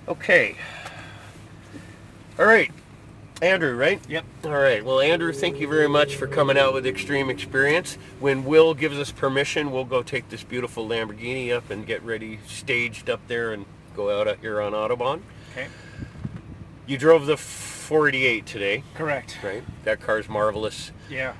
Okay. All right. Andrew, right? Yep. All right. Well, Andrew, thank you very much for coming out with Extreme Experience. When Will gives us permission, we'll go take this beautiful Lamborghini up and get ready, staged up there, and go out here on Autobahn. Okay. You drove the 488 today. Correct. Right. That car's marvelous. Yeah.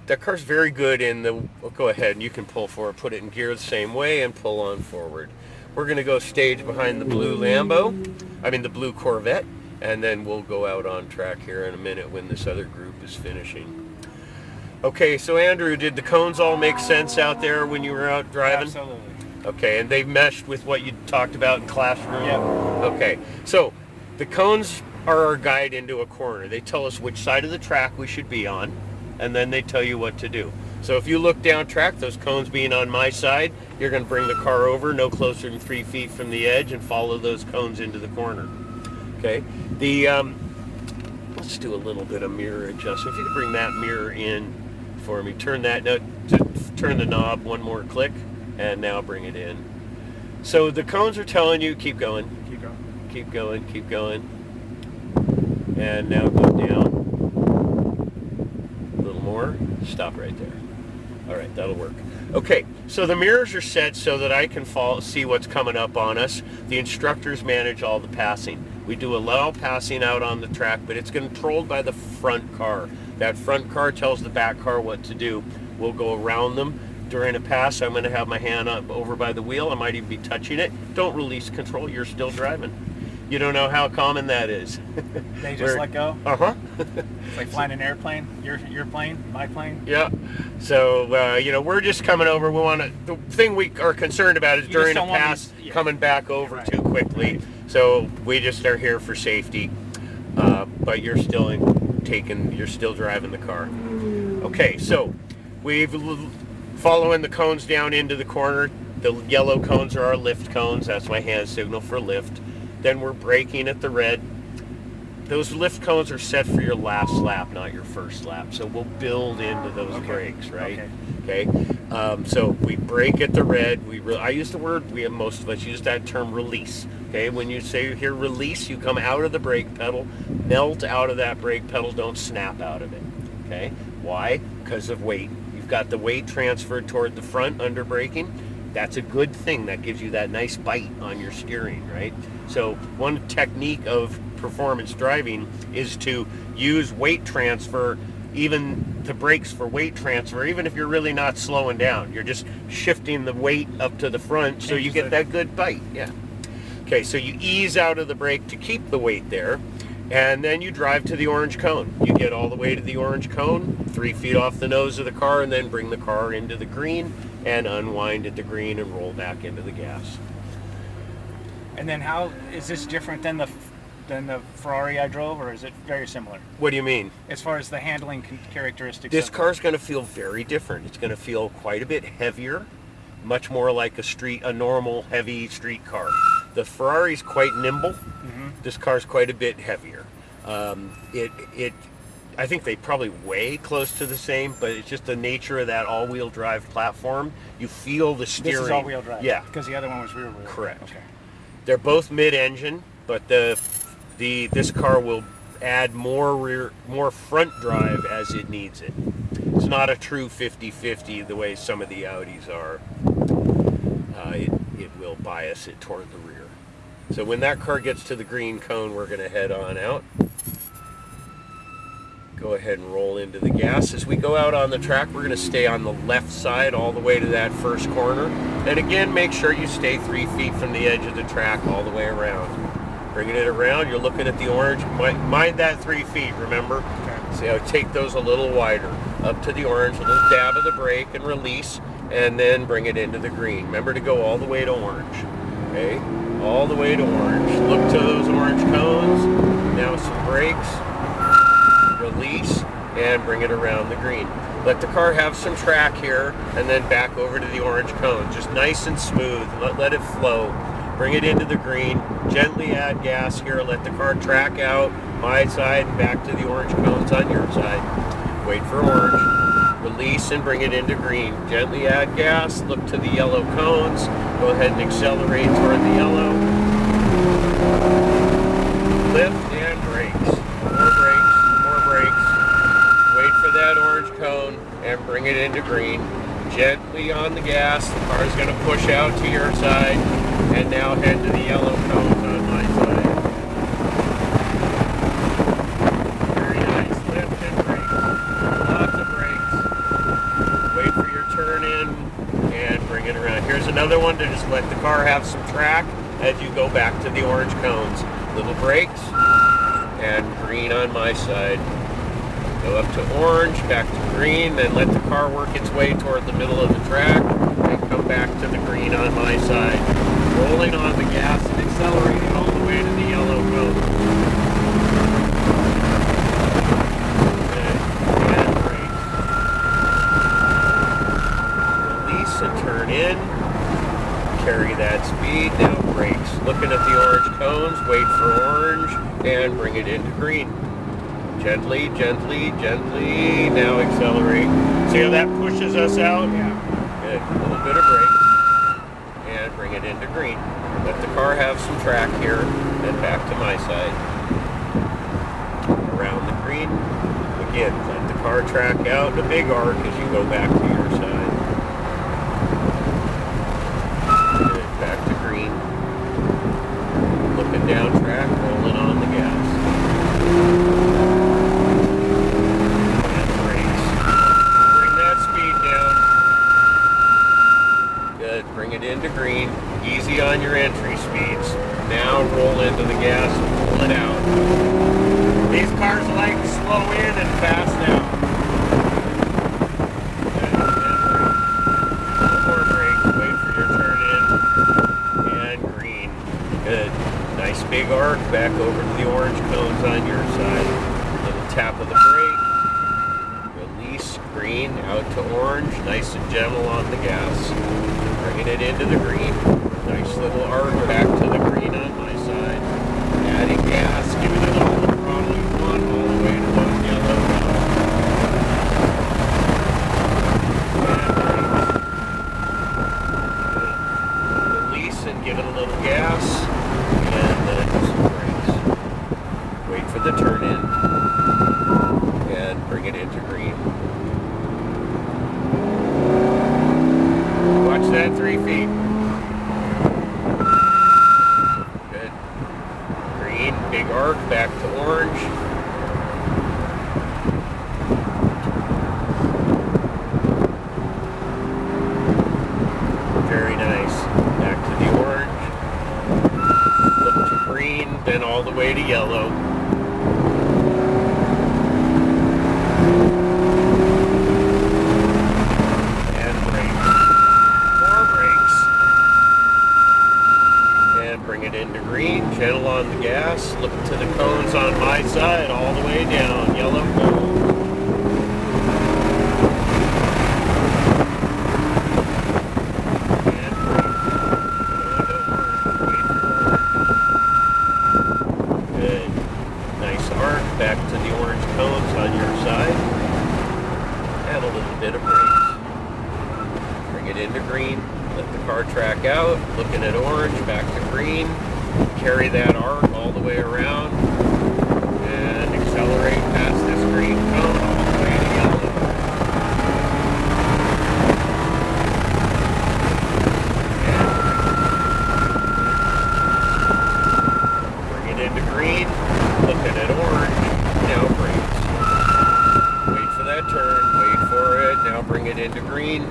That car's very good in the... Well, go ahead and you can pull forward, put it in gear the same way, and pull on forward. We're going to go stage behind the blue the blue Corvette. And then we'll go out on track here in a minute when this other group is finishing. Okay, so Andrew, did the cones all make sense out there when you were out driving? Absolutely. Okay, and they meshed with what you talked about in classroom? Yep. Okay, so the cones are our guide into a corner. They tell us which side of the track we should be on, and then they tell you what to do. So if you look down track, those cones being on my side, you're going to bring the car over no closer than 3 feet from the edge and follow those cones into the corner. Okay, let's do a little bit of mirror adjustment. If you could bring that mirror in for me, turn the knob one more click, and now bring it in. So the cones are telling you, keep going, keep going, keep going, keep going, and now go down. A little more, stop right there. All right, that'll work. Okay, so the mirrors are set so that I can see what's coming up on us. The instructors manage all the passing. We do allow passing out on the track, but it's controlled by the front car. That front car tells the back car what to do. We'll go around them. During a pass, I'm going to have my hand up over by the wheel. I might even be touching it. Don't release control. You're still driving. You don't know how common that is. They just let go? Uh-huh. It's like flying an airplane. Your plane, my plane. Yeah. So, we're just coming over. The thing we are concerned about is during a pass, coming back over too quickly. So we just are here for safety. But you're still driving the car. Okay, so we've following the cones down into the corner. The yellow cones are our lift cones. That's my hand signal for lift. Then we're braking at the red. Those lift cones are set for your last lap, not your first lap. So we'll build into those brakes, right? Okay. So we brake at the red. I use the word, most of us use that term release. Okay, when you say here release, you come out of the brake pedal, melt out of that brake pedal, don't snap out of it. Okay, why? Because of weight. You've got the weight transferred toward the front under braking. That's a good thing. That gives you that nice bite on your steering, right? So one technique of performance driving is to use weight transfer, even the brakes for weight transfer, even if you're really not slowing down. You're just shifting the weight up to the front so you get that good bite. Yeah. Okay, so you ease out of the brake to keep the weight there, and then you drive to the orange cone. You get all the way to the orange cone, 3 feet off the nose of the car, and then bring the car into the green and unwind at the green and roll back into the gas. And then how is this different than the Ferrari I drove, or is it very similar? What do you mean? As far as the handling characteristics. This car's going to feel very different. It's going to feel quite a bit heavier, much more like a normal heavy street car. The Ferrari's quite nimble. Mm-hmm. This car's quite a bit heavier. I think they probably weigh close to the same, but it's just the nature of that all-wheel drive platform. You feel the steering. This is all-wheel drive. Yeah, because the other one was rear-wheel. Correct. Okay. They're both mid-engine, but this car will add more front drive as it needs it. It's not a true 50-50 the way some of the Audis are. It will bias it toward the rear. So when that car gets to the green cone, we're going to head on out. Go ahead and roll into the gas. As we go out on the track, we're going to stay on the left side all the way to that first corner. And again, make sure you stay 3 feet from the edge of the track all the way around. Bringing it around, you're looking at the orange. Mind that 3 feet, remember? Okay. So take those a little wider. Up to the orange, a little dab of the brake and release, and then bring it into the green. Remember to go all the way to orange. Okay? All the way to orange. Look to those orange cones. Now some brakes. Release and bring it around the green. Let the car have some track here and then back over to the orange cone. Just nice and smooth. Let it flow. Bring it into the green. Gently add gas here. Let the car track out my side and back to the orange cones on your side. Wait for orange. Release and bring it into green. Gently add gas. Look to the yellow cones. Go ahead and accelerate toward the yellow. on the gas. The car is going to push out to your side, and now head to the yellow cones on my side. Very nice. Lift and brakes. Lots of brakes. Wait for your turn in and bring it around. Here's another one to just let the car have some track as you go back to the orange cones. Little brakes and green on my side. Go up to orange, back to green, then let the car work its way toward the middle of the track, and come back to the green on my side. Rolling on the gas and accelerating all the way to the yellow cone. And brake. Release and turn in. Carry that speed, now brakes. Looking at the orange cones, wait for orange, and bring it into green. Gently, gently, gently. Now accelerate. See how that pushes us out? Yeah. Good. A little bit of brake. And bring it into green. Let the car have some track here. And back to my side. Around the green. Again, let the car track out. A big arc as you go back to your side. Good. Back to green. Looking down track, rolling on the gas. Bring it into green, easy on your entry speeds. Now roll into the gas and pull it out. These cars like to slow in and fast out. More brake, wait for your turn in, and green. Good. Nice big arc, back over to the orange cones on your side. Little tap of the brake. Release, green, out to orange, nice and gentle on the gas. Bringing it into the green. Nice little arc back to the green on my side. Adding gas, giving it all the throttle you want, all the way to those yellow cones. Release and give it a little gas. And then some brakes. Wait for the turn in. And bring it into green. Watch that 3 feet. Good. Green, big arc, back to orange. Very nice. Back to the orange. Look to green, then all the way to yellow. Into green, gentle on the gas, look to the cones on my side, all the way down, yellow cone. And green. Good. Nice arc, back to the orange cones on your side. And a little bit of brakes. Bring it into green. Let the car track out, looking at orange, back to green, carry that arc all the way around, and accelerate past this green cone all the way to yellow. And bring it into green, looking at orange, now brakes. Wait for that turn, wait for it, now bring it into green.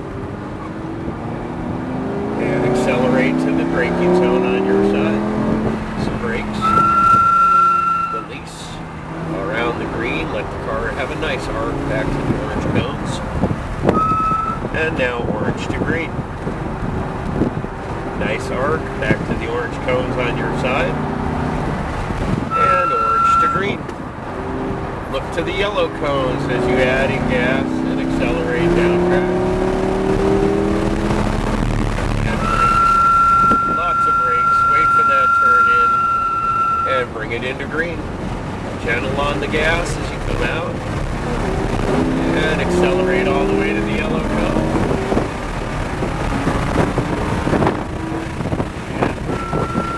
And accelerate to the braking zone on your side. Some brakes. Release. Around the green. Let the car have a nice arc back to the orange cones. And now orange to green. Nice arc back to the orange cones on your side. And orange to green. Look to the yellow cones as you add in gas and accelerate down track. And bring it into green. Gentle on the gas as you come out. And accelerate all the way to the yellow cone. And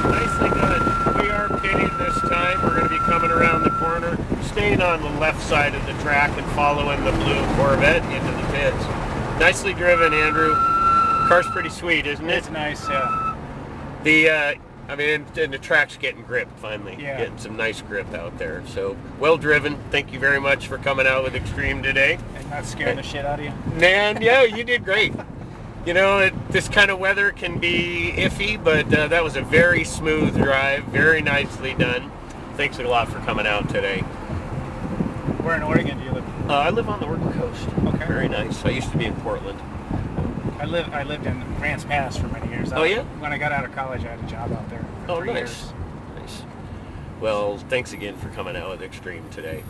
nicely done. We are pitting this time. We're going to be coming around the corner, staying on the left side of the track and following the blue Corvette into the pits. Nicely driven, Andrew. Car's pretty sweet, isn't it? It's nice, yeah. I mean, and the track's getting grip finally. Yeah. Getting some nice grip out there. So, well driven. Thank you very much for coming out with Extreme today. And not scaring the shit out of you? Man, yeah, you did great. You know, this kind of weather can be iffy, but that was a very smooth drive, very nicely done. Thanks a lot for coming out today. Where in Oregon do you live? I live on the Oregon coast. Okay. Very nice. I used to be in Portland. I lived in Grants Pass for many years. Oh, yeah? When I got out of college, I had a job out there for 3 nice. years. Nice. Well, thanks again for coming out with Extreme today.